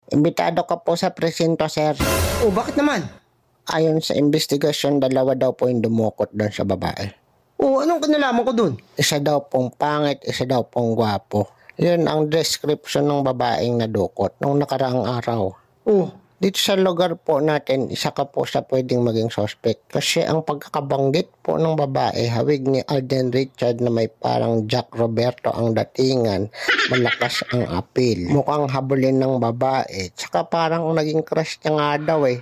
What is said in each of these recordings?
Imbitado ka po sa presinto, sir. Oh, bakit naman? Ayon sa investigasyon, dalawa daw po yung dumukot doon sa babae. Oh, anong kanalaman ko dun? Isa daw pong pangit, isa daw pong gwapo. Yun ang description ng babaeng nadukot nung nakaraang araw. Oh, Dito sa lugar po natin, isa ka po sa pwedeng maging suspect. Kasi ang pagkakabanggit po ng babae, hawig ni Alden Richard na may parang Jack Roberto ang datingan, malakas ang appeal. Mukhang habulin ng babae, tsaka parang naging crush niya nga daw eh.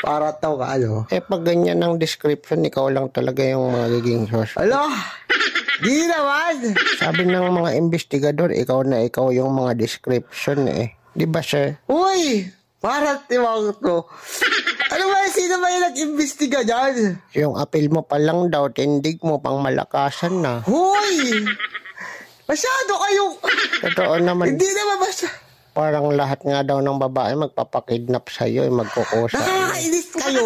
para tao ka, ano? Pag ganyan ang description, ikaw lang talaga yung magiging suspect. Alo? Di naman! Sabi ng mga investigador, ikaw yung mga description eh. Di ba, sir? Uy! Para tiwag to. Ano ba, sino ba yung nag-imbestiga dyan? Yung appeal mo pa lang daw, tindig mo pang malakasan na. Huy! Masyado kayong... Totoo naman. Hindi naman basta... Parang lahat nga daw ng babae magpapakidnap sa'yo, magkukusa. Nakakainis kayo.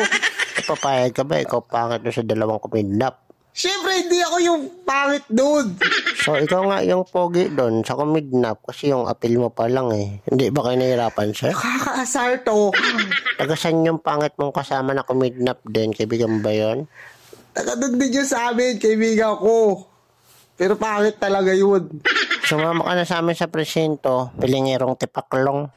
Papayag ka ba? Ikaw pangit doon sa dalawang kumidnap. Siyempre, hindi ako yung pangit doon. So, ikaw nga yung pogi doon sa kumidnap kasi yung appeal mo pa lang eh. Hindi ba kayo nahirapan, sir? Nakakaasar to. Tagasan yung pangit mong kasama na kumidnap din? Kaibigan ba yun? Nakadun din yun sa amin, kaibigan ko. Pero pangit talaga yun. Sumama ka na sa amin sa presinto, pilingerong tipaklong.